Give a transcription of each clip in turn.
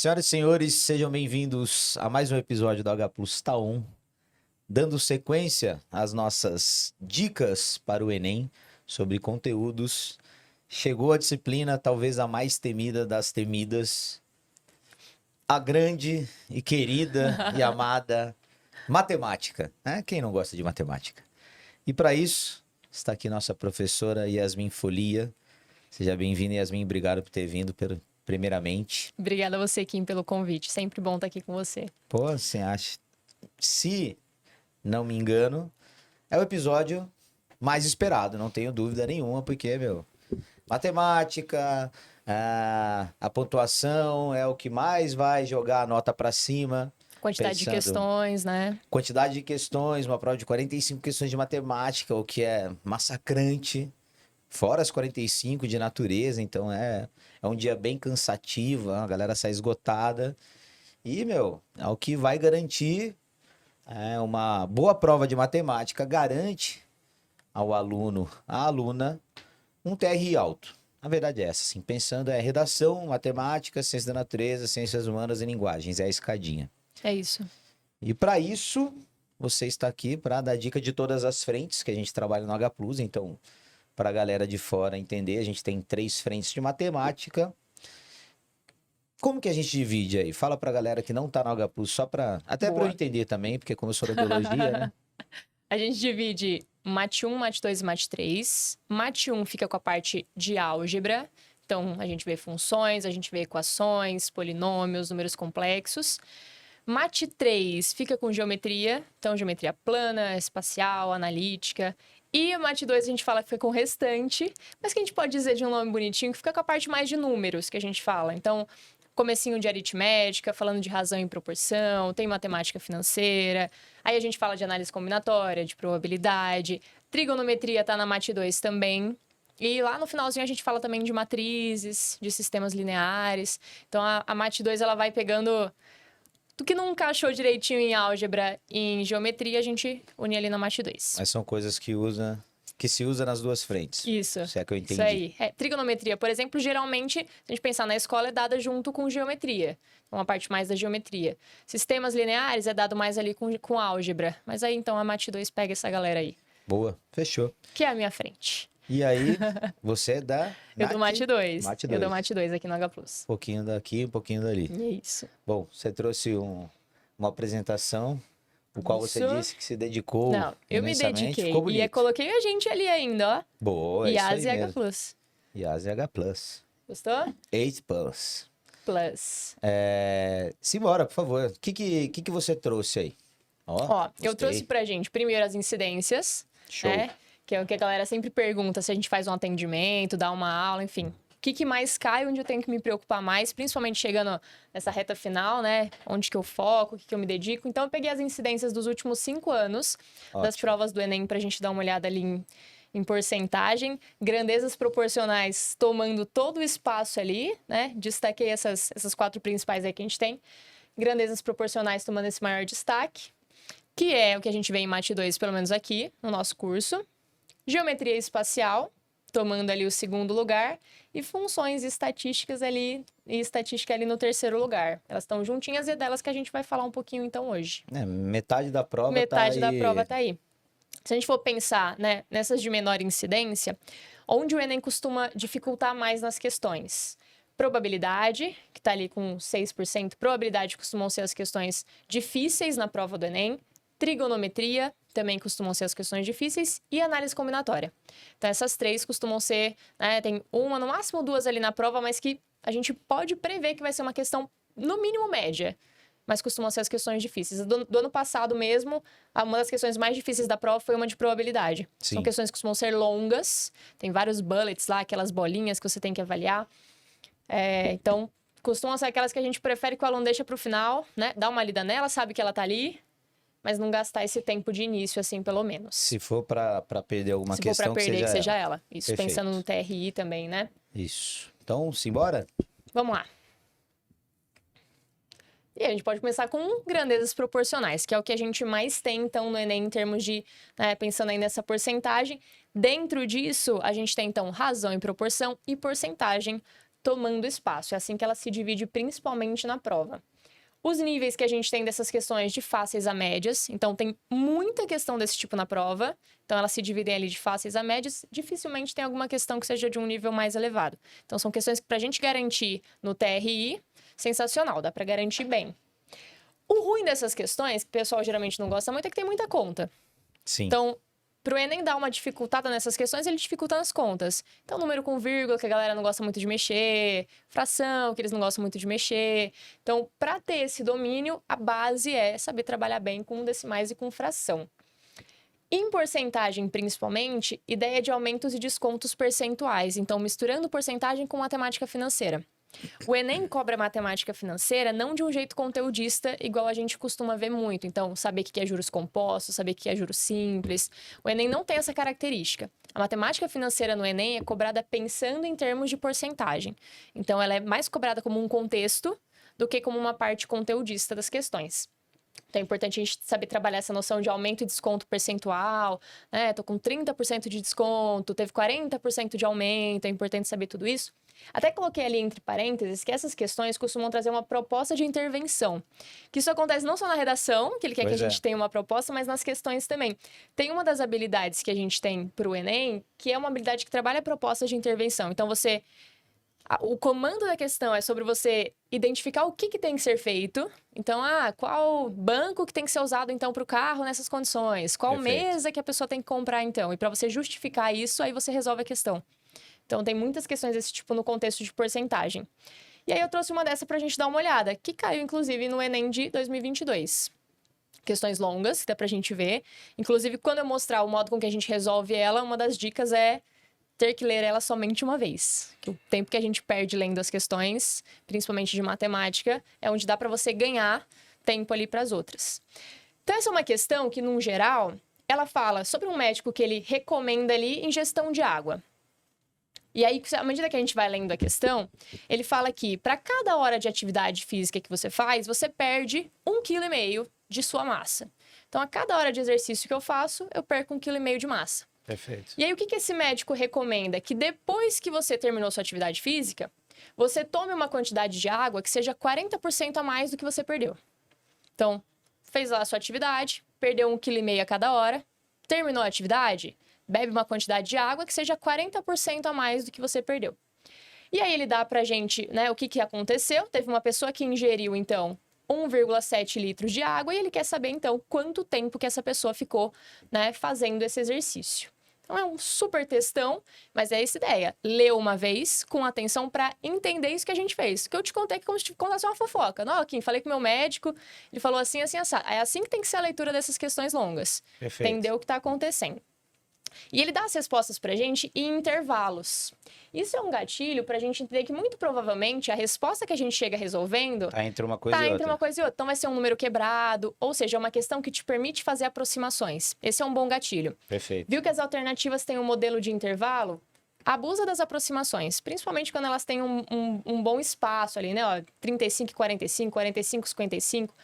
Senhoras e senhores, sejam bem-vindos a mais um episódio do H Plus Tá1, dando sequência às nossas dicas para o Enem sobre conteúdos. Chegou a disciplina, talvez a mais temida das temidas, a grande e querida e amada matemática, né? Quem não gosta de matemática? E para isso, está aqui nossa professora Yasmin Folia. Seja bem-vinda, Yasmin. Obrigado por ter vindo, primeiramente. Obrigada a você, Kim, pelo convite. Sempre bom estar aqui com você. Pô, você acha? Se não me engano, é o episódio mais esperado, não tenho dúvida nenhuma, porque, matemática, a pontuação é o que mais vai jogar a nota para cima. Quantidade de questões, né? Quantidade de questões, uma prova de 45 questões de matemática, o que é massacrante. Fora as 45 de natureza, então é um dia bem cansativo, a galera sai esgotada. E, é o que vai garantir uma boa prova de matemática, garante ao aluno, à aluna, um TRI alto. A verdade é essa, assim, pensando redação, matemática, ciência da natureza, ciências humanas e linguagens, é a escadinha. É isso. E para isso, você está aqui para dar dica de todas as frentes que a gente trabalha no H+, então... Para a galera de fora entender, a gente tem 3 frentes de matemática. Como que a gente divide aí? Fala para a galera que não tá no H+, só para... Até para eu entender também, porque como eu sou da biologia, né? A gente divide Mate 1, Mate 2 e Mate 3. Mate 1 fica com a parte de álgebra. Então, a gente vê funções, a gente vê equações, polinômios, números complexos. Mate 3 fica com geometria. Então, geometria plana, espacial, analítica. E o Mate 2 a gente fala que fica com o restante, mas que a gente pode dizer de um nome bonitinho, que fica com a parte mais de números que a gente fala. Então, comecinho de aritmética, falando de razão e proporção, tem matemática financeira, aí a gente fala de análise combinatória, de probabilidade, trigonometria tá na Mate 2 também. E lá no finalzinho a gente fala também de matrizes, de sistemas lineares. Então, a Mate 2 ela vai pegando... Do que não encaixou direitinho em álgebra e em geometria, a gente une ali na Mate 2. Mas são coisas que se usa nas duas frentes. Isso. Se é que eu entendi. Isso aí. Trigonometria, por exemplo, geralmente, se a gente pensar na escola, é dada junto com geometria. Uma parte mais da geometria. Sistemas lineares é dado mais ali com álgebra. Mas aí, então, a Mate 2 pega essa galera aí. Boa, fechou. Que é a minha frente. E aí, você é da... Eu dou Mate 2. Mate 2. Eu dou Mate 2 aqui no H+. Um pouquinho daqui, um pouquinho dali. Isso. Bom, você trouxe uma apresentação, o qual você disse que se dedicou. Não, eu me dediquei. Ficou bonito. E coloquei a gente ali ainda, ó. Boa, IAS e H+. IAS e H+. Gostou? 8+. Plus. Simbora, por favor. O que você trouxe aí? Ó, eu trouxe pra gente, primeiro, as incidências. Show. Que é o que a galera sempre pergunta, se a gente faz um atendimento, dá uma aula, enfim. O que mais cai, onde eu tenho que me preocupar mais, principalmente chegando nessa reta final, né? Onde que eu foco, o que eu me dedico. Então, eu peguei as incidências dos últimos 5 anos das provas do Enem pra gente dar uma olhada ali em porcentagem. Grandezas proporcionais tomando todo o espaço ali, né? Destaquei essas 4 principais aí que a gente tem. Grandezas proporcionais tomando esse maior destaque, que é o que a gente vê em Mate 2, pelo menos aqui, no nosso curso. Geometria espacial, tomando ali o 2º lugar, e funções estatísticas ali, e estatística ali no 3º lugar. Elas estão juntinhas e é delas que a gente vai falar um pouquinho então hoje. Metade da prova Metade da prova tá aí. Se a gente for pensar, né, nessas de menor incidência, onde o Enem costuma dificultar mais nas questões? Probabilidade, que tá ali com 6%. Probabilidade costumam ser as questões difíceis na prova do Enem. Trigonometria também costumam ser as questões difíceis e análise combinatória. Então, essas 3 costumam ser, né, tem uma, no máximo 2 ali na prova, mas que a gente pode prever que vai ser uma questão, no mínimo, média. Mas costumam ser as questões difíceis. Do ano passado mesmo, uma das questões mais difíceis da prova foi uma de probabilidade. Sim. São questões que costumam ser longas, tem vários bullets lá, aquelas bolinhas que você tem que avaliar. Então, costumam ser aquelas que a gente prefere que o aluno deixa para o final, né? Dá uma lida nela, sabe que ela tá ali, mas não gastar esse tempo de início, assim, pelo menos. Se for para perder alguma questão, se for para perder, que seja ela. Isso, Perfeito. Pensando no TRI também, né? Isso. Então, simbora? Vamos lá. E a gente pode começar com grandezas proporcionais, que é o que a gente mais tem, então, no Enem, em termos de, pensando aí nessa porcentagem. Dentro disso, a gente tem, então, razão e proporção e porcentagem tomando espaço. É assim que ela se divide principalmente na prova. Os níveis que a gente tem dessas questões de fáceis a médias, então tem muita questão desse tipo na prova, então elas se dividem ali de fáceis a médias, dificilmente tem alguma questão que seja de um nível mais elevado. Então são questões que pra gente garantir no TRI, sensacional, dá pra garantir bem. O ruim dessas questões, que o pessoal geralmente não gosta muito, é que tem muita conta. Sim. Então, pro Enem dar uma dificultada nessas questões, ele dificulta nas contas. Então, número com vírgula, que a galera não gosta muito de mexer, fração, que eles não gostam muito de mexer. Então, para ter esse domínio, a base é saber trabalhar bem com decimais e com fração. Em porcentagem, principalmente, ideia de aumentos e descontos percentuais. Então, misturando porcentagem com matemática financeira. O Enem cobra matemática financeira não de um jeito conteudista, igual a gente costuma ver muito. Então, saber o que é juros compostos, saber o que é juros simples. O Enem não tem essa característica. A matemática financeira no Enem é cobrada pensando em termos de porcentagem. Então, ela é mais cobrada como um contexto do que como uma parte conteudista das questões. Então, é importante a gente saber trabalhar essa noção de aumento e desconto percentual, né? Tô com 30% de desconto, teve 40% de aumento, é importante saber tudo isso. Até coloquei ali entre parênteses que essas questões costumam trazer uma proposta de intervenção. Que isso acontece não só na redação, que ele quer que a gente tenha uma proposta, mas nas questões também. Tem uma das habilidades que a gente tem para o Enem, que é uma habilidade que trabalha propostas de intervenção. Então, o comando da questão é sobre você identificar o que tem que ser feito. Então, qual banco que tem que ser usado, então, para o carro nessas condições? Qual mesa que a pessoa tem que comprar, então? E para você justificar isso, aí você resolve a questão. Então, tem muitas questões desse tipo no contexto de porcentagem. E aí, eu trouxe uma dessa pra gente dar uma olhada, que caiu, inclusive, no Enem de 2022. Questões longas, que dá pra gente ver. Inclusive, quando eu mostrar o modo com que a gente resolve ela, uma das dicas é ter que ler ela somente uma vez. Que o tempo que a gente perde lendo as questões, principalmente de matemática, é onde dá pra você ganhar tempo ali pras outras. Então, essa é uma questão que, num geral, ela fala sobre um médico que ele recomenda ali ingestão de água. E aí, à medida que a gente vai lendo a questão, ele fala que para cada hora de atividade física que você faz, você perde 1,5 kg de sua massa. Então, a cada hora de exercício que eu faço, eu perco 1,5 kg de massa. Perfeito. E aí, o que esse médico recomenda? Que depois que você terminou sua atividade física, você tome uma quantidade de água que seja 40% a mais do que você perdeu. Então, fez lá a sua atividade, perdeu 1,5 kg a cada hora, terminou a atividade, bebe uma quantidade de água que seja 40% a mais do que você perdeu. E aí ele dá pra gente, né, o que aconteceu. Teve uma pessoa que ingeriu, então, 1,7 litros de água e ele quer saber, então, quanto tempo que essa pessoa ficou, né, fazendo esse exercício. Então, é um super textão, mas é essa ideia. Lê uma vez, com atenção, para entender isso que a gente fez. O que eu te contei é como se te contasse uma fofoca. Não, Kim, falei com o meu médico, ele falou assim, assim, assado. É assim que tem que ser a leitura dessas questões longas. Perfeito. Entender o que está acontecendo. E ele dá as respostas pra gente em intervalos. Isso é um gatilho pra gente entender que, muito provavelmente, a resposta que a gente chega resolvendo Tá entre uma coisa e outra. entre uma coisa e outra. Então, vai ser um número quebrado, ou seja, é uma questão que te permite fazer aproximações. Esse é um bom gatilho. Perfeito. Viu que as alternativas têm um modelo de intervalo? Abusa das aproximações, principalmente quando elas têm um bom espaço ali, né? Ó, 35 e 45, 45 e 55,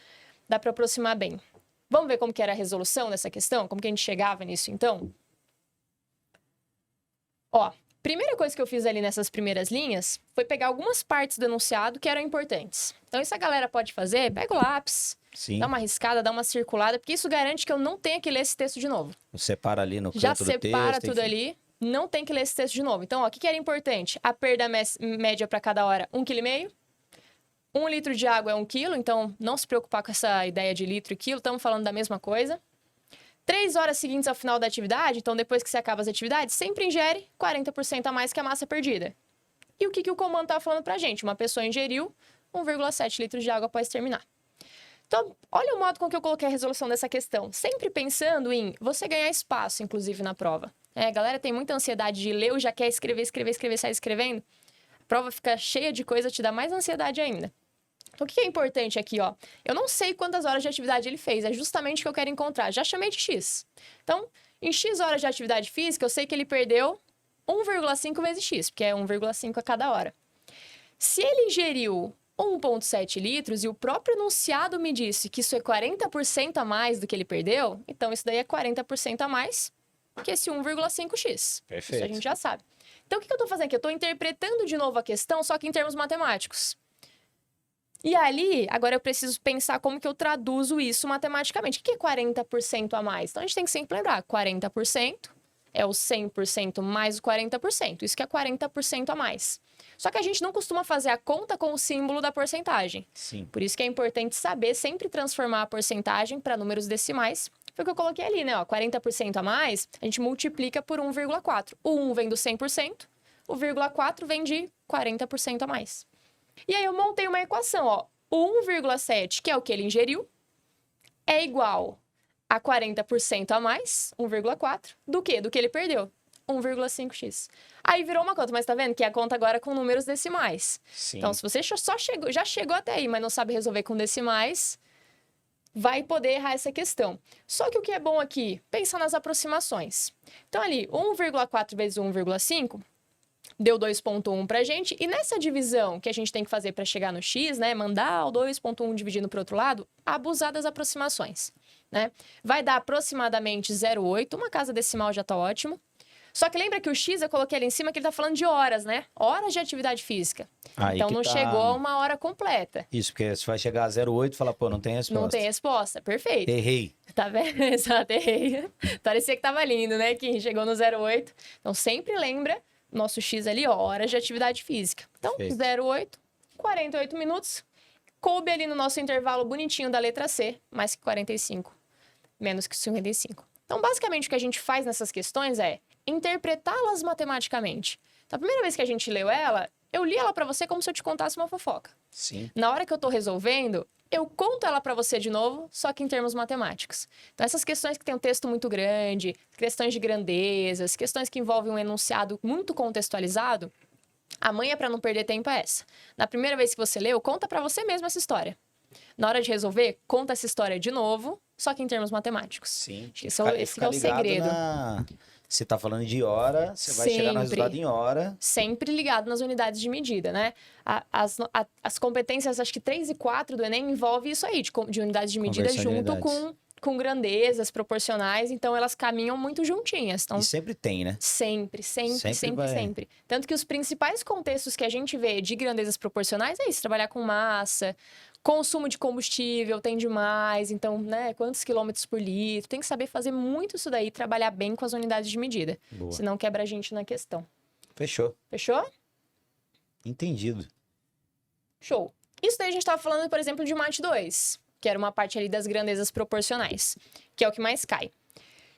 dá pra aproximar bem. Vamos ver como que era a resolução dessa questão? Como que a gente chegava nisso, então? Ó, primeira coisa que eu fiz ali nessas primeiras linhas foi pegar algumas partes do enunciado que eram importantes. Então, isso a galera pode fazer, pega o lápis, Sim. dá uma riscada, dá uma circulada, porque isso garante que eu não tenha que ler esse texto de novo. Separa ali no canto Já do separa texto, tudo enfim. ali, não tem que ler esse texto de novo. Então, ó, o que era importante? A perda média para cada hora, 1,5 kg. 1 litro de água é 1 quilo, então não se preocupar com essa ideia de litro e quilo, estamos falando da mesma coisa. 3 horas seguintes ao final da atividade, então depois que você acaba as atividades, sempre ingere 40% a mais que a massa perdida. E o que o comando está falando pra gente? Uma pessoa ingeriu 1,7 litros de água após terminar. Então, olha o modo com que eu coloquei a resolução dessa questão. Sempre pensando em você ganhar espaço, inclusive, na prova. A galera tem muita ansiedade de ler, ou já quer escrever, sai escrevendo. A prova fica cheia de coisa, te dá mais ansiedade ainda. Então, o que é importante aqui, ó? Eu não sei quantas horas de atividade ele fez, é justamente o que eu quero encontrar. Já chamei de X. Então, em X horas de atividade física, eu sei que ele perdeu 1,5 vezes X, porque é 1,5 a cada hora. Se ele ingeriu 1,7 litros e o próprio enunciado me disse que isso é 40% a mais do que ele perdeu, então isso daí é 40% a mais que esse 1,5x. Perfeito. Isso a gente já sabe. Então, o que eu estou fazendo aqui? Eu estou interpretando de novo a questão, só que em termos matemáticos. E ali, agora eu preciso pensar como que eu traduzo isso matematicamente. O que é 40% a mais? Então, a gente tem que sempre lembrar, 40% é o 100% mais o 40%. Isso que é 40% a mais. Só que a gente não costuma fazer a conta com o símbolo da porcentagem. Sim. Por isso que é importante saber sempre transformar a porcentagem para números decimais. Foi o que eu coloquei ali, né? Ó, 40% a mais, a gente multiplica por 1,4. O 1 vem do 100%, o 0,4 vem de 40% a mais. E aí eu montei uma equação, ó. O 1,7, que é o que ele ingeriu, é igual a 40% a mais, 1,4, do quê? Do que ele perdeu, 1,5x. Aí virou uma conta, mas tá vendo que é a conta agora com números decimais. Sim. Então, se você já chegou até aí, mas não sabe resolver com decimais, vai poder errar essa questão. Só que o que é bom aqui, pensa nas aproximações. Então, ali, 1,4 vezes 1,5 deu 2,1 pra gente. E nessa divisão que a gente tem que fazer para chegar no x, né? Mandar o 2,1 dividindo para o outro lado, abusar das aproximações, né? Vai dar aproximadamente 0,8. Uma casa decimal já tá ótimo. Só que lembra que o x eu coloquei ali em cima que ele tá falando de horas, né? Horas de atividade física. Aí então que não tá. chegou a uma hora completa. Isso, porque se vai chegar a 0,8 e falar, pô, não tem resposta. Não tem resposta. Perfeito. Errei. Tá vendo? Exato, errei. Parecia que tava lindo, né? Que chegou no 0,8. Então sempre lembra nosso X ali, ó, horas de atividade física. Então, Perfeito. 0,8, 48 minutos. Coube ali no nosso intervalo bonitinho da letra C, mais que 45, menos que 55. Então, basicamente, o que a gente faz nessas questões é interpretá-las matematicamente. Então, a primeira vez que a gente leu ela, eu li ela pra você como se eu te contasse uma fofoca. Sim. Na hora que eu tô resolvendo, eu conto ela pra você de novo, só que em termos matemáticos. Então, essas questões que tem um texto muito grande, questões de grandezas, questões que envolvem um enunciado muito contextualizado, a manha pra não perder tempo é essa. Na primeira vez que você leu, conta pra você mesmo essa história. Na hora de resolver, conta essa história de novo, só que em termos matemáticos. Sim. Esse que é o segredo. Você tá falando de hora, você vai chegar no resultado em hora. Sempre ligado nas unidades de medida, né? As competências, acho que 3 e 4 do Enem envolve isso aí, de unidades de medida Conversão de junto unidades. com grandezas proporcionais, então elas caminham muito juntinhas. Então, E sempre tem, né? sempre. Sempre. Tanto que os principais contextos que a gente vê de grandezas proporcionais é isso, trabalhar com massa, consumo de combustível tem demais, então, né, quantos quilômetros por litro, tem que saber fazer muito isso daí, trabalhar bem com as unidades de medida, Boa. senão quebra a gente na questão. Fechou. Fechou? Entendido. Show. Isso daí a gente estava falando, por exemplo, de Mate 2, que era uma parte ali das grandezas proporcionais, que é o que mais cai.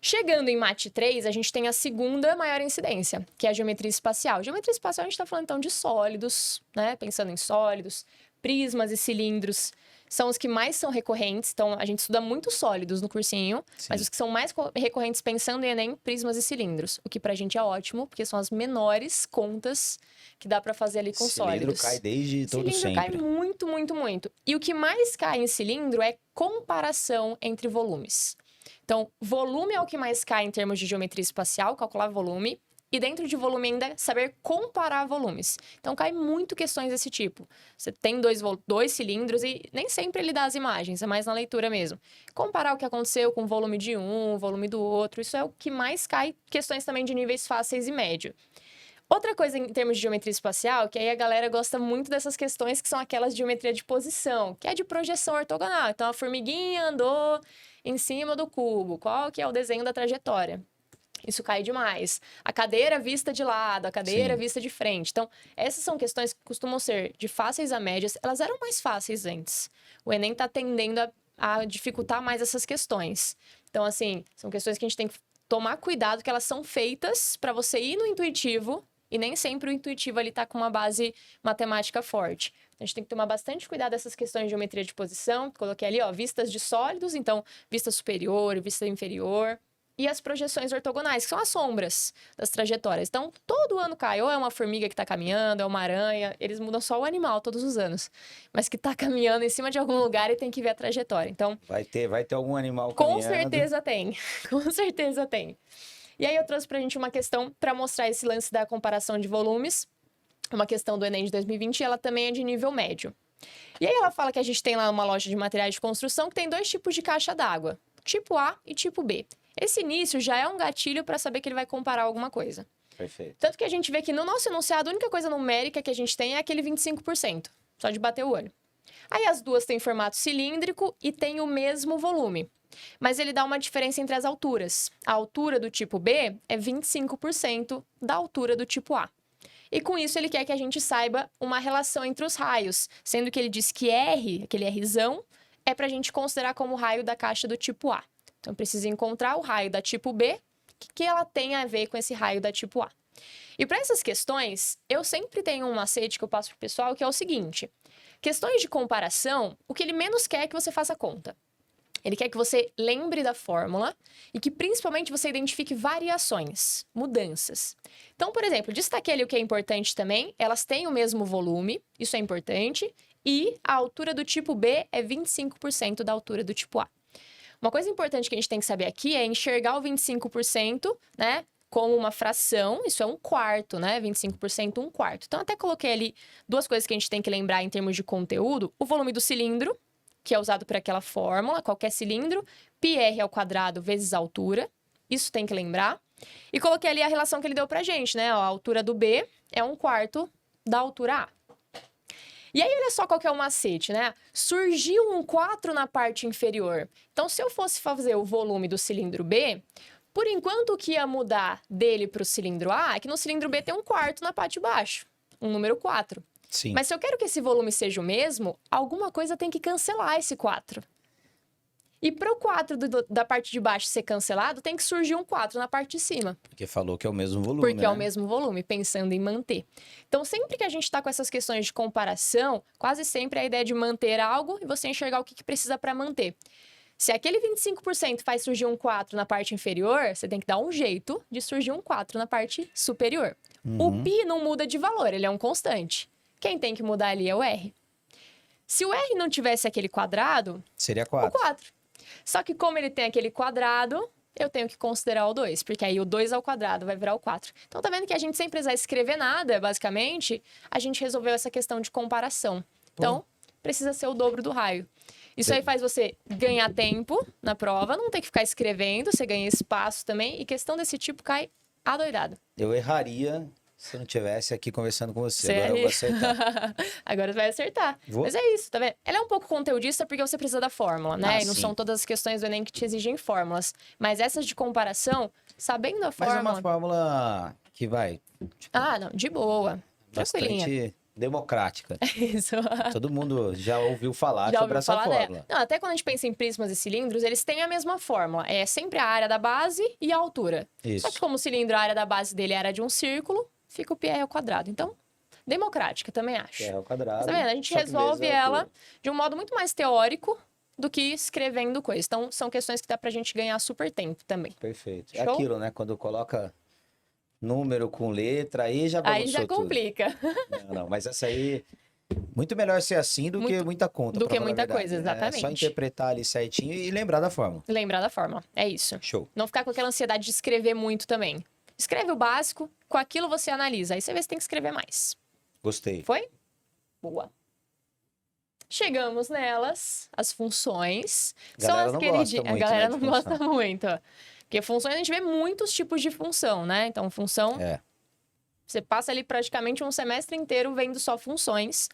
Chegando em Mate 3, a gente tem a segunda maior incidência, que é a geometria espacial. Geometria espacial a gente está falando, então, de sólidos, né? Pensando em sólidos, prismas e cilindros são os que mais são recorrentes. Então, a gente estuda muito sólidos no cursinho, Sim. mas os que são mais recorrentes pensando em Enem, prismas e cilindros. O que pra gente é ótimo, porque são as menores contas que dá pra fazer ali com Cilindro sólidos. cai desde todo Cilindro sempre. cai muito, muito, muito. E o que mais cai em cilindro é comparação entre volumes. Então, volume é o que mais cai em termos de geometria espacial, calcular volume. E dentro de volume ainda, saber comparar volumes. Então, cai muito questões desse tipo. Você tem dois cilindros e nem sempre ele dá as imagens, é mais na leitura mesmo. Comparar o que aconteceu com o volume de um, o volume do outro, isso é o que mais cai. Questões também de níveis fáceis e médio. Outra coisa em termos de geometria espacial, que aí a galera gosta muito dessas questões que são aquelas de geometria de posição, que é de projeção ortogonal. Então, a formiguinha andou em cima do cubo. Qual que é o desenho da trajetória? Isso cai demais. A cadeira vista de lado, a cadeira Sim. vista de frente. Então, essas são questões que costumam ser de fáceis a médias. Elas eram mais fáceis antes. O Enem está tendendo a dificultar mais essas questões. Então, assim, são questões que a gente tem que tomar cuidado, que elas são feitas para você ir no intuitivo, e nem sempre o intuitivo ali tá com uma base matemática forte. A gente tem que tomar bastante cuidado dessas questões de geometria de posição. Coloquei ali, ó, vistas de sólidos, então, vista superior, vista inferior. E as projeções ortogonais, que são as sombras das trajetórias. Então, todo ano cai. Ou é uma formiga que está caminhando, é uma aranha. Eles mudam só o animal todos os anos. Mas que está caminhando em cima de algum lugar e tem que ver a trajetória. Então, Vai ter algum animal com caminhando. certeza tem. Com certeza tem. E aí eu trouxe pra gente uma questão para mostrar esse lance da comparação de volumes. Uma questão do Enem de 2020 e ela também é de nível médio. E aí ela fala que a gente tem lá uma loja de materiais de construção que tem 2 tipos de caixa d'água. Tipo A e tipo B. Esse início já é um gatilho para saber que ele vai comparar alguma coisa. Perfeito. Tanto que a gente vê que no nosso enunciado, a única coisa numérica que a gente tem é aquele 25%, só de bater o olho. Aí as duas têm formato cilíndrico e têm o mesmo volume. Mas ele dá uma diferença entre as alturas. A altura do tipo B é 25% da altura do tipo A. E com isso ele quer que a gente saiba uma relação entre os raios, sendo que ele diz que R, aquele Rzão, é para a gente considerar como raio da caixa do tipo A. Então precisa encontrar o raio da tipo B, que ela tem a ver com esse raio da tipo A. E para essas questões, eu sempre tenho um macete que eu passo para o pessoal, que é o seguinte. Questões de comparação, o que ele menos quer é que você faça conta. Ele quer que você lembre da fórmula e que principalmente você identifique variações, mudanças. Então, por exemplo, destaquei ali o que é importante também, elas têm o mesmo volume, isso é importante, e a altura do tipo B é 25% da altura do tipo A. Uma coisa importante que a gente tem que saber aqui é enxergar o 25%, né, como uma fração, isso é 1/4, né? 25%, 1/4. Então, até coloquei ali duas coisas que a gente tem que lembrar em termos de conteúdo. O volume do cilindro, que é usado por aquela fórmula, qualquer cilindro, πr² vezes a altura. Isso tem que lembrar. E coloquei ali a relação que ele deu pra gente, né? A altura do B é 1/4 da altura A. E aí, olha só qual que é o macete, né? Surgiu um 4 na parte inferior. Então, se eu fosse fazer o volume do cilindro B, por enquanto o que ia mudar dele para o cilindro A é que no cilindro B tem 1/4 na parte de baixo, um número 4. Sim. Mas se eu quero que esse volume seja o mesmo, alguma coisa tem que cancelar esse 4. E para o 4 da parte de baixo ser cancelado, tem que surgir um 4 na parte de cima. Porque falou que é o mesmo volume, Porque né? é o mesmo volume, pensando em manter. Então, sempre que a gente está com essas questões de comparação, quase sempre é a ideia de manter algo e você enxergar o que precisa para manter. Se aquele 25% faz surgir um 4 na parte inferior, você tem que dar um jeito de surgir um 4 na parte superior. O π não muda de valor, ele é um constante. Quem tem que mudar ali é o R. Se o R não tivesse aquele quadrado, Seria o 4. 4. Só que como ele tem aquele quadrado, eu tenho que considerar o 2, porque aí o 2 ao quadrado vai virar o 4. Então tá vendo que a gente sem precisar escrever nada, basicamente, a gente resolveu essa questão de comparação. Então, precisa ser o dobro do raio. Isso aí faz você ganhar tempo na prova, não ter que ficar escrevendo, você ganha espaço também, e questão desse tipo cai adoidado. Eu erraria se eu não estivesse aqui conversando com você. Sério? Agora eu vou acertar. Agora você vai acertar. Vou? Mas é isso, tá vendo? Ela é um pouco conteudista porque você precisa da fórmula, né? Ah, e não sim. são todas as questões do Enem que te exigem fórmulas. Mas essas de comparação, sabendo a Mas fórmula... é uma fórmula que vai Ah, não, de boa. Tranquilinha. bastante democrática. Isso. Todo mundo já ouviu falar Já sobre ouviu essa falar fórmula. dela? Não, até quando a gente pensa em prismas e cilindros, eles têm a mesma fórmula. É sempre a área da base e a altura. Isso. Só que como o cilindro, a área da base dele era de um círculo, fica o πr². Então, democrática, também acho. É o quadrado. Tá vendo? A gente só que resolve vezes a ela altura. de um modo muito mais teórico do que escrevendo coisa. Então, são questões que dá pra gente ganhar super tempo também. Perfeito. É Show? aquilo, né? Quando coloca número com letra, aí já bagunçou Aí já tudo. complica. Não, mas essa aí... Muito melhor ser assim do que muita conta. do pra que falar a muita verdade. coisa, É só exatamente. interpretar ali certinho e lembrar da fórmula. Lembrar da fórmula. É isso. Show. Não ficar com aquela ansiedade de escrever muito também. Escreve o básico, com aquilo você analisa. Aí você vê se tem que escrever mais. Gostei. Foi? Boa. Chegamos nelas, as funções. São Galera as não queridinhas. gosta A muito, galera né, não de gosta função. muito. Ó. Porque funções a gente vê muitos tipos de função, né? Então, função, É. você passa ali praticamente um semestre inteiro vendo só funções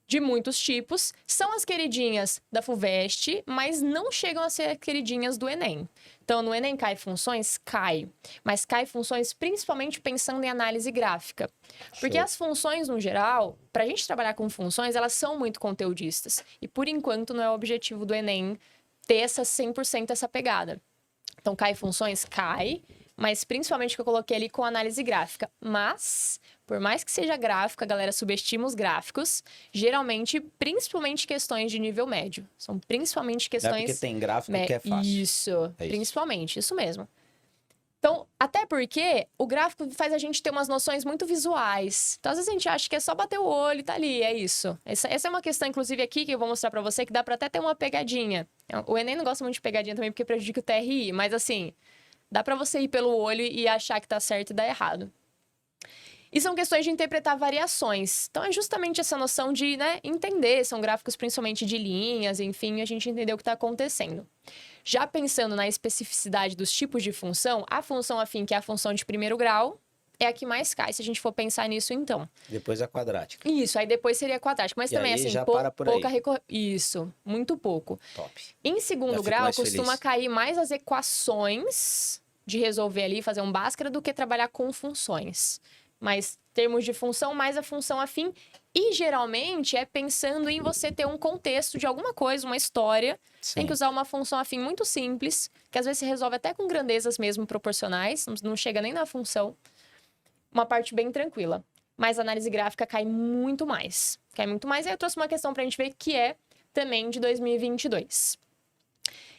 de muitos tipos. São as queridinhas da FUVEST, mas não chegam a ser queridinhas do Enem. Então, no Enem cai funções? Cai. Mas cai funções principalmente pensando em análise gráfica. Porque Show. as funções, no geral, para a gente trabalhar com funções, elas são muito conteudistas. E, por enquanto, não é o objetivo do Enem ter essa 100% essa pegada. Então, cai funções? Cai. Mas, principalmente, que eu coloquei ali com análise gráfica. Mas, por mais que seja gráfica, a galera subestima os gráficos. Geralmente, principalmente questões de nível médio. São principalmente Não é questões... porque tem gráfico que é fácil. Isso, É isso. principalmente, isso mesmo. Então, até porque o gráfico faz a gente ter umas noções muito visuais. Então, às vezes a gente acha que é só bater o olho e tá ali, é isso. Essa é uma questão, inclusive, aqui que eu vou mostrar pra você, que dá pra até ter uma pegadinha. O Enem não gosta muito de pegadinha também, porque prejudica o TRI, mas assim, dá pra você ir pelo olho e achar que tá certo e dar errado. E são questões de interpretar variações. Então, é justamente essa noção de, né, entender. São gráficos principalmente de linhas, enfim, a gente entender o que está acontecendo. Já pensando na especificidade dos tipos de função, a função afim, que é a função de primeiro grau, é a que mais cai, se a gente for pensar nisso, então. Depois a quadrática. Isso, aí depois seria quadrático. Mas E também, aí assim, já para por aí. pouca Isso, muito pouco. Top. Em Já segundo fico grau, mais costuma feliz. cair mais as equações de resolver ali, fazer um Bhaskara, do que trabalhar com funções. Mas termos de função, mais a função afim. E geralmente é pensando em você ter um contexto de alguma coisa, uma história. Sim. Tem que usar uma função afim muito simples, que às vezes se resolve até com grandezas mesmo proporcionais, não chega nem na função. Uma parte bem tranquila. Mas a análise gráfica cai muito mais. Cai muito mais. E aí eu trouxe uma questão pra gente ver que é também de 2022.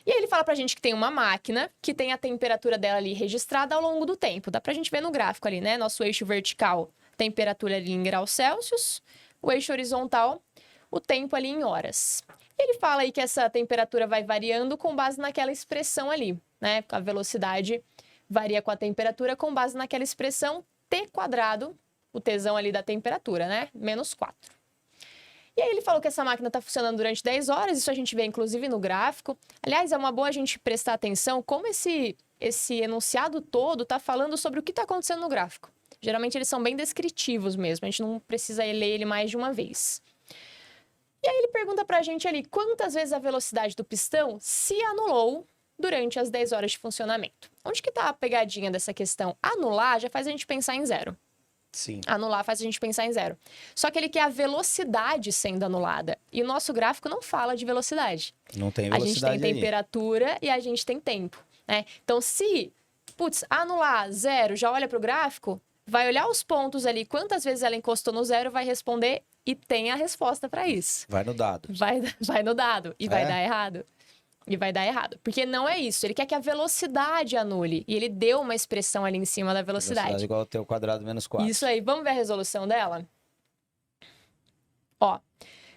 E aí ele fala pra gente que tem uma máquina que tem a temperatura dela ali registrada ao longo do tempo. Dá pra gente ver no gráfico ali, né? Nosso eixo vertical, temperatura ali em graus Celsius. O eixo horizontal, o tempo ali em horas. Ele fala aí que essa temperatura vai variando com base naquela expressão ali, né? A velocidade varia com a temperatura com base naquela expressão T quadrado, o Tzão ali da temperatura, né? Menos 4. E aí ele falou que essa máquina está funcionando durante 10 horas, isso a gente vê inclusive no gráfico. Aliás, é uma boa a gente prestar atenção como esse enunciado todo está falando sobre o que está acontecendo no gráfico. Geralmente eles são bem descritivos mesmo, a gente não precisa ler ele mais de uma vez. E aí ele pergunta pra gente ali quantas vezes a velocidade do pistão se anulou durante as 10 horas de funcionamento. Onde que tá a pegadinha dessa questão? Anular já faz a gente pensar em zero. Sim. Anular faz a gente pensar em zero. Só que ele quer a velocidade sendo anulada. E o nosso gráfico não fala de velocidade. Não tem A gente velocidade tem aí. temperatura e a gente tem tempo, né? Então, se, anular zero, já olha para o gráfico, vai olhar os pontos ali, quantas vezes ela encostou no zero, vai responder e tem a resposta para isso. Vai no dado. Vai no dado e vai É? dar errado. E vai dar errado. Porque não é isso. Ele quer que a velocidade anule. E ele deu uma expressão ali em cima da velocidade. Igual ao teu quadrado menos 4. Isso aí. Vamos ver a resolução dela? Ó.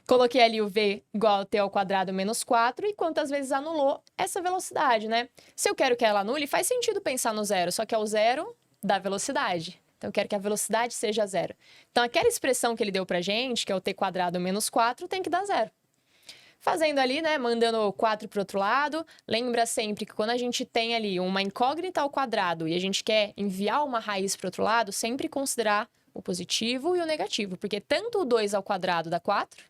Coloquei ali o V igual a T ao quadrado menos 4 e quantas vezes anulou essa velocidade, né? Se eu quero que ela anule, faz sentido pensar no zero, só que é o zero da velocidade. Então, eu quero que a velocidade seja zero. Então, aquela expressão que ele deu pra gente, que é o T quadrado menos 4, tem que dar zero. Fazendo ali, né, mandando 4 para o outro lado, lembra sempre que quando a gente tem ali uma incógnita ao quadrado e a gente quer enviar uma raiz para o outro lado, sempre considerar o positivo e o negativo, porque tanto o 2 ao quadrado dá 4,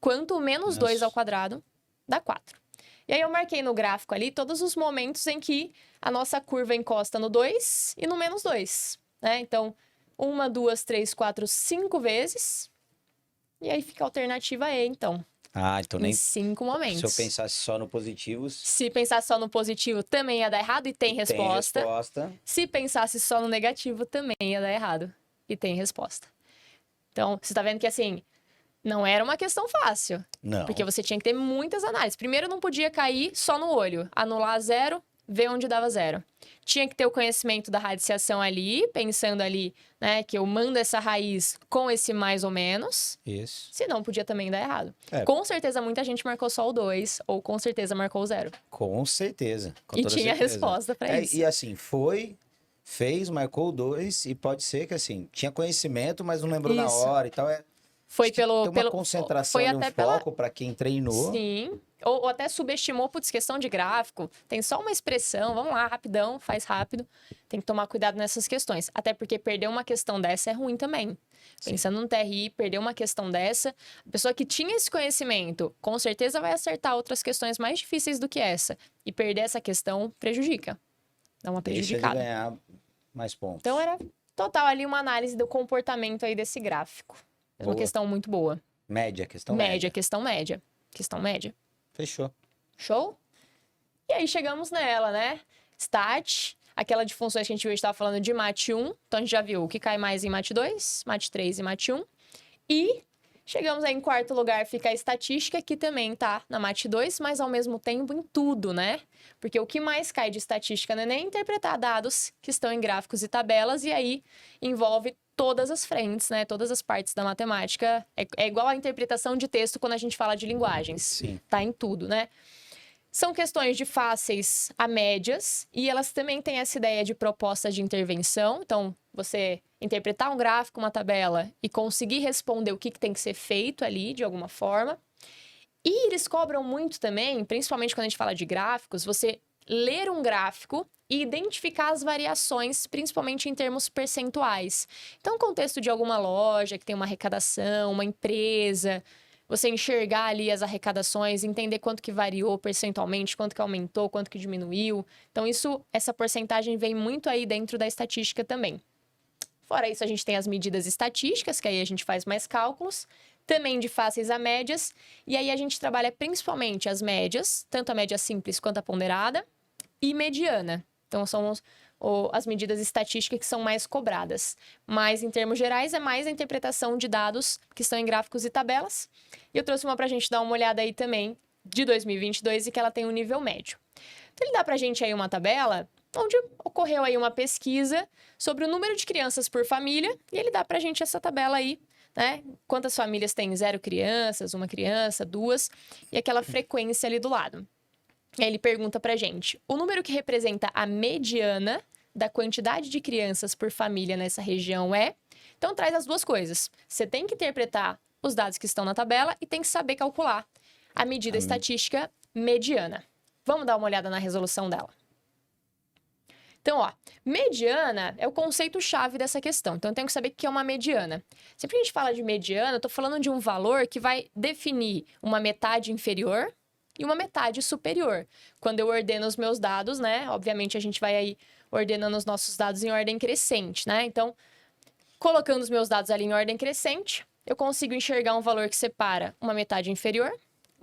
quanto o menos 2 ao quadrado dá 4. E aí eu marquei no gráfico ali todos os momentos em que a nossa curva encosta no 2 e no menos 2, né? Então, 1, 2, 3, 4, 5 vezes, e aí fica a alternativa E, então. Ah, então nem... Em 5 momentos. Se eu pensasse só no positivo... Se pensasse só no positivo, também ia dar errado e tem resposta. Tem resposta. Se pensasse só no negativo, também ia dar errado e tem resposta. Então, você tá vendo que, assim, não era uma questão fácil. Não. Porque você tinha que ter muitas análises. Primeiro, não podia cair só no olho. Anular zero, ver onde dava zero. Tinha que ter o conhecimento da radiciação ali, pensando ali, né, que eu mando essa raiz com esse mais ou menos. Isso. Senão, podia também dar errado. É. Com certeza, muita gente marcou só o 2, ou com certeza marcou o 0. Com certeza. Com E toda tinha certeza. resposta pra isso. E assim, fez, marcou 2 e pode ser que assim, tinha conhecimento, mas não lembrou na Isso. hora e tal. Foi Acho que pelo... tem uma concentração foi e um até foco para quem treinou. Sim. Ou até subestimou, putz, questão de gráfico. Tem só uma expressão, vamos lá, rapidão, faz rápido. Tem que tomar cuidado nessas questões. Até porque perder uma questão dessa é ruim também. Sim. Pensando no TRI, perder uma questão dessa, a pessoa que tinha esse conhecimento, com certeza vai acertar outras questões mais difíceis do que essa. E perder essa questão prejudica. Dá uma Deixa de prejudicada. ganhar mais pontos. Então era total ali uma análise do comportamento aí desse gráfico. É uma Boa. questão muito boa. Média, questão Média, questão média. Questão média. Fechou. Show? E aí chegamos nela, né? Stat, aquela de funções que a gente hoje estava falando de MAT 1. Então a gente já viu o que cai mais em MAT 2, MAT 3 e MAT 1. E chegamos aí em quarto lugar, fica a estatística, que também tá na MAT 2, mas ao mesmo tempo em tudo, né? Porque o que mais cai de estatística no Enem é interpretar dados que estão em gráficos e tabelas, e aí envolve todas as frentes, né? Todas as partes da matemática. É igual a interpretação de texto quando a gente fala de linguagens. Sim. Tá em tudo, né? São questões de fáceis a médias, e elas também têm essa ideia de proposta de intervenção. Então, você interpretar um gráfico, uma tabela, e conseguir responder o que tem que ser feito ali, de alguma forma. E eles cobram muito também, principalmente quando a gente fala de gráficos, você ler um gráfico e identificar as variações, principalmente em termos percentuais. Então, o contexto de alguma loja que tem uma arrecadação, uma empresa, você enxergar ali as arrecadações, entender quanto que variou percentualmente, quanto que aumentou, quanto que diminuiu. Então, essa porcentagem vem muito aí dentro da estatística também. Fora isso, a gente tem as medidas estatísticas, que aí a gente faz mais cálculos, também de fáceis a médias, e aí a gente trabalha principalmente as médias, tanto a média simples quanto a ponderada, e mediana. Então, são as medidas estatísticas que são mais cobradas. Mas, em termos gerais, é mais a interpretação de dados que estão em gráficos e tabelas. E eu trouxe uma para a gente dar uma olhada aí também, de 2022, e que ela tem um nível médio. Então, ele dá para a gente aí uma tabela onde ocorreu aí uma pesquisa sobre o número de crianças por família, e ele dá para a gente essa tabela aí, né? Quantas famílias têm 0 crianças, 1 criança, 2, e aquela frequência ali do lado. Aí ele pergunta pra gente, o número que representa a mediana da quantidade de crianças por família nessa região é... Então, traz as duas coisas. Você tem que interpretar os dados que estão na tabela e tem que saber calcular a medida estatística mediana. Vamos dar uma olhada na resolução dela. Então, ó, mediana é o conceito-chave dessa questão. Então, eu tenho que saber o que é uma mediana. Sempre que a gente fala de mediana, eu estou falando de um valor que vai definir uma metade inferior e uma metade superior. Quando eu ordeno os meus dados, né? Obviamente, a gente vai aí ordenando os nossos dados em ordem crescente, né? Então, colocando os meus dados ali em ordem crescente, eu consigo enxergar um valor que separa uma metade inferior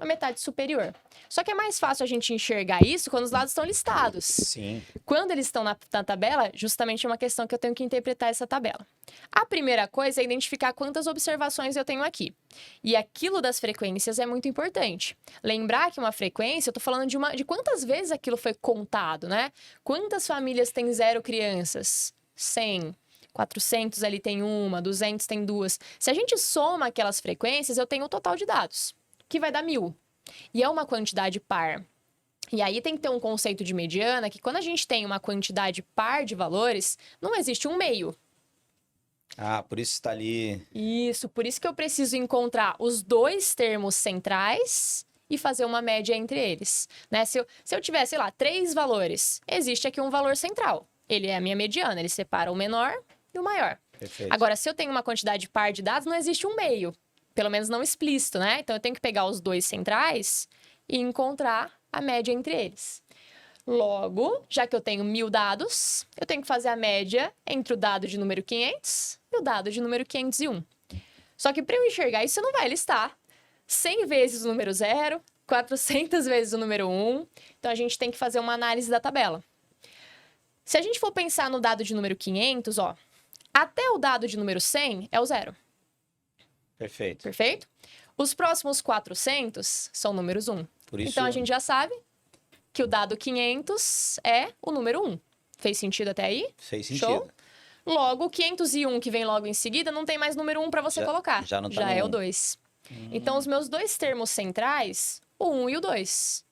uma metade superior. Só que é mais fácil a gente enxergar isso quando os dados estão listados. Sim. Quando eles estão na tabela, justamente é uma questão que eu tenho que interpretar essa tabela. A primeira coisa é identificar quantas observações eu tenho aqui. E aquilo das frequências é muito importante. Lembrar que uma frequência, eu estou falando de quantas vezes aquilo foi contado, né? Quantas famílias têm 0 crianças? 100. 400 ali tem 1, 200 tem 2. Se a gente soma aquelas frequências, eu tenho o total de dados, que vai dar 1000. E é uma quantidade par. E aí tem que ter um conceito de mediana, que quando a gente tem uma quantidade par de valores, não existe um meio. Ah, por isso está ali. Isso, por isso que eu preciso encontrar os dois termos centrais e fazer uma média entre eles, né? Se eu tiver, sei lá, 3 valores, existe aqui um valor central. Ele é a minha mediana, ele separa o menor e o maior. Perfeito. Agora, se eu tenho uma quantidade par de dados, não existe um meio. Pelo menos não explícito, né? Então, eu tenho que pegar os dois centrais e encontrar a média entre eles. Logo, já que eu tenho 1000 dados, eu tenho que fazer a média entre o dado de número 500 e o dado de número 501. Só que para eu enxergar isso, você não vai listar 100 vezes o número 0, 400 vezes o número 1. Então, a gente tem que fazer uma análise da tabela. Se a gente for pensar no dado de número 500, ó, até o dado de número 100 é o 0. Perfeito. Perfeito? Os próximos 400 são números 1. Por isso... Então, a gente já sabe que o dado 500 é o número 1. Fez sentido até aí? Fez sentido. Show? Logo, o 501, que vem logo em seguida, não tem mais número 1 para você colocar. Já não tá já no é o 1. 2. Então, os meus dois termos centrais, o 1 e o 2.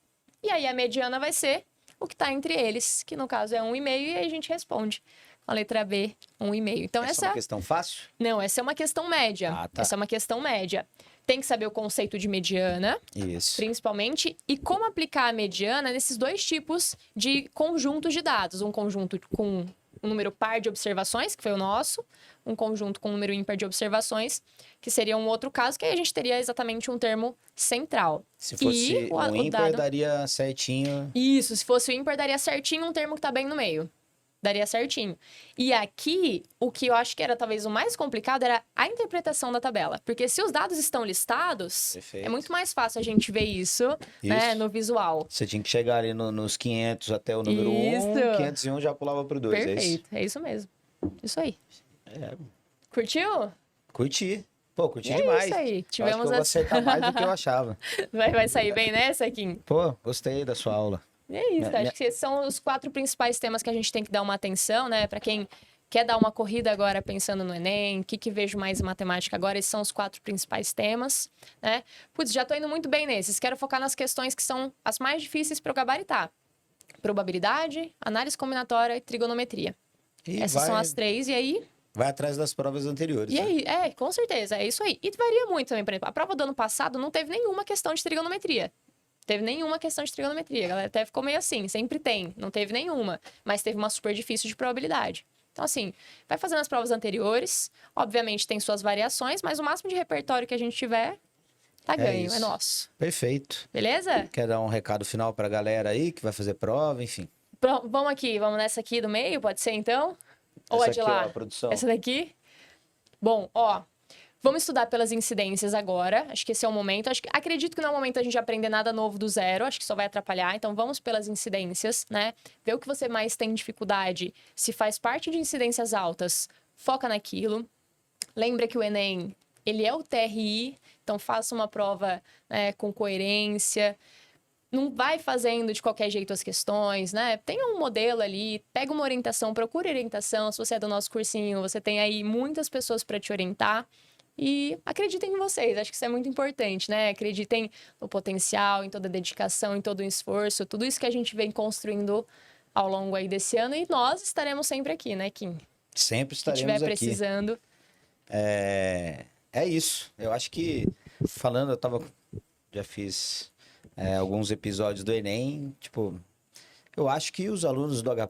E aí, a mediana vai ser o que está entre eles, que no caso é 1,5, e aí a gente responde com a letra B, 1,5. Então, Essa é uma questão fácil? Não, essa é uma questão média. Ah, tá. Essa é uma questão média. Tem que saber o conceito de mediana, Isso. principalmente, e como aplicar a mediana nesses dois tipos de conjuntos de dados. Um conjunto com um número par de observações, que foi o nosso, um conjunto com um número ímpar de observações, que seria um outro caso, que aí a gente teria exatamente um termo central. Se fosse o ímpar, daria certinho. Isso, se fosse o ímpar, daria certinho um termo que está bem no meio. Daria certinho. E aqui, o que eu acho que era talvez o mais complicado era a interpretação da tabela. Porque se os dados estão listados, Perfeito. é muito mais fácil a gente ver isso, né, no visual. Você tinha que chegar ali nos 500 até o número 1, 501 já pulava pro 2, Perfeito, é isso mesmo. Isso aí. É. Curtiu? Curti. Pô, curti É demais. isso aí. Eu acho que Tivemos eu vou acertar mais do que eu achava. Vai sair bem nessa, Kim? Pô, gostei da sua aula. É isso, acho que esses são os 4 principais temas que a gente tem que dar uma atenção, né? Para quem quer dar uma corrida agora pensando no Enem, o que vejo mais em matemática agora, esses são os 4 principais temas, né? Putz, já tô indo muito bem nesses. Quero focar nas questões que são as mais difíceis para eu gabaritar. Probabilidade, análise combinatória e trigonometria. Essas são as 3, e aí Vai atrás das provas anteriores. E né? aí, com certeza, é isso aí. E varia muito também, por exemplo, a prova do ano passado não teve nenhuma questão de trigonometria. Teve nenhuma questão de trigonometria. A galera até ficou meio assim, sempre tem, não teve nenhuma. Mas teve uma super difícil de probabilidade. Então, assim, vai fazendo as provas anteriores. Obviamente tem suas variações, mas o máximo de repertório que a gente tiver, tá ganho, isso. é nosso. Perfeito. Beleza? Quer dar um recado final pra galera aí que vai fazer prova, enfim. Vamos aqui, vamos nessa aqui do meio, pode ser então? Ou a Essa de aqui, lá? ó, a produção. Essa daqui? Bom, ó, vamos estudar pelas incidências agora. Acho que esse é o momento. Acredito que não é o momento a gente aprender nada novo do zero. Acho que só vai atrapalhar. Então, vamos pelas incidências, né? Ver o que você mais tem dificuldade. Se faz parte de incidências altas, foca naquilo. Lembra que o Enem, ele é o TRI. Então, faça uma prova, né, com coerência. Não vai fazendo de qualquer jeito as questões, né? Tenha um modelo ali, pega uma orientação, procure orientação. Se você é do nosso cursinho, você tem aí muitas pessoas para te orientar. E acreditem em vocês, acho que isso é muito importante, né? Acreditem no potencial, em toda a dedicação, em todo o esforço, tudo isso que a gente vem construindo ao longo aí desse ano. E nós estaremos sempre aqui, né, Kim? Sempre Se estaremos estiver aqui. precisando. É isso. Eu acho que, falando, já fiz alguns episódios do Enem, tipo, eu acho que os alunos do H+,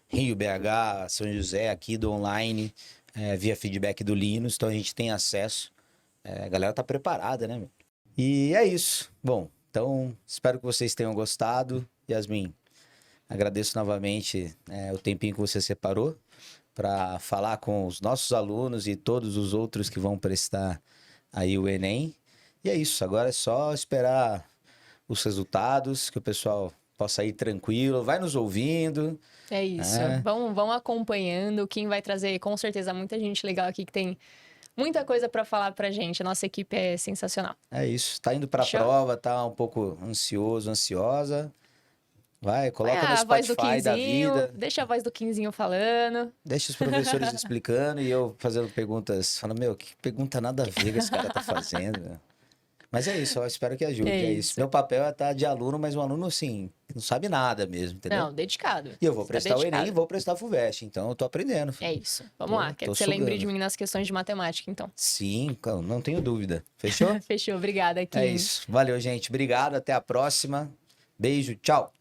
Rio, BH, São José, aqui do online, via feedback do Linus, então a gente tem acesso. A galera tá preparada, né, meu? E é isso. Bom, então espero que vocês tenham gostado. Yasmin, agradeço novamente o tempinho que você separou para falar com os nossos alunos e todos os outros que vão prestar aí o Enem. E é isso, agora é só esperar os resultados, que o pessoal possa ir tranquilo, vai nos ouvindo. É isso. Vão acompanhando. O Kim vai trazer, com certeza, muita gente legal aqui que tem muita coisa para falar pra gente. A nossa equipe é sensacional. É isso, tá indo pra Show. prova, tá um pouco ansioso, ansiosa. Vai, coloca Põe no a voz do Spotify da Quinzinho, vida. deixa a voz do Quinzinho falando. Deixa os professores explicando e eu fazendo perguntas. Falando, meu, que pergunta nada a ver que esse cara tá fazendo, meu. Mas é isso, eu espero que ajude. É isso. Meu papel é estar de aluno, mas um aluno, assim, que não sabe nada mesmo, entendeu? Não, dedicado. E eu vou Você tá prestar o Enem dedicado. e vou prestar a FUVEST, então eu tô aprendendo. É isso. Vamos lá. Quero tô que você lembre sugando. de mim nas questões de matemática, então. Sim, não tenho dúvida. Fechou? Fechou. Obrigada, Kim. É isso. Valeu, gente. Obrigado. Até a próxima. Beijo. Tchau.